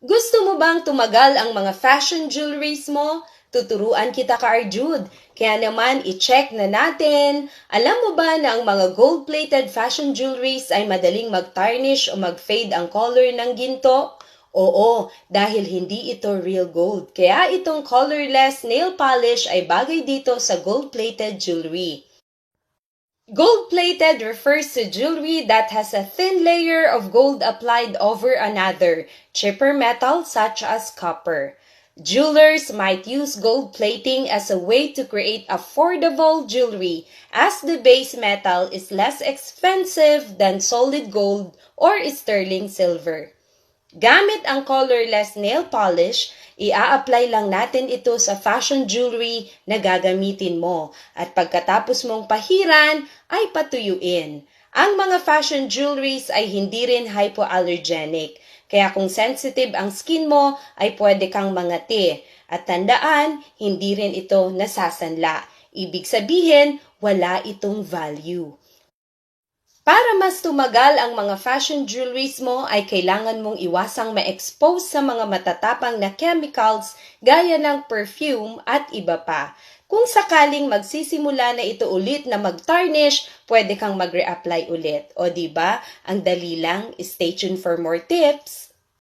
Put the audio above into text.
Gusto mo bang tumagal ang mga fashion jewelries mo? Tuturuan kita ka-Arjud. Kaya naman, i-check na natin. Alam mo ba na ang mga gold-plated fashion jewelries ay madaling mag-tarnish o mag-fade ang color ng ginto? Oo, dahil hindi ito real gold. Kaya itong colorless nail polish ay bagay dito sa gold-plated jewelry. Gold-plated refers to jewelry that has a thin layer of gold applied over another, cheaper metal such as copper. Jewelers might use gold plating as a way to create affordable jewelry as the base metal is less expensive than solid gold or sterling silver. Gamit ang colorless nail polish, ia-apply lang natin ito sa fashion jewelry na gagamitin mo at pagkatapos mong pahiran ay patuyuin. Ang mga fashion jewelries ay hindi rin hypoallergenic, kaya kung sensitive ang skin mo ay pwede kang mangati. At tandaan, hindi rin ito nasasanla. Ibig sabihin, wala itong value. Para mas tumagal ang mga fashion jewelries mo ay kailangan mong iwasang ma-expose sa mga matatapang na chemicals gaya ng perfume at iba pa. Kung sakaling magsisimula na ito ulit na mag-tarnish, pwede kang mag-reapply ulit. O diba? Ang dali lang, stay tuned for more tips!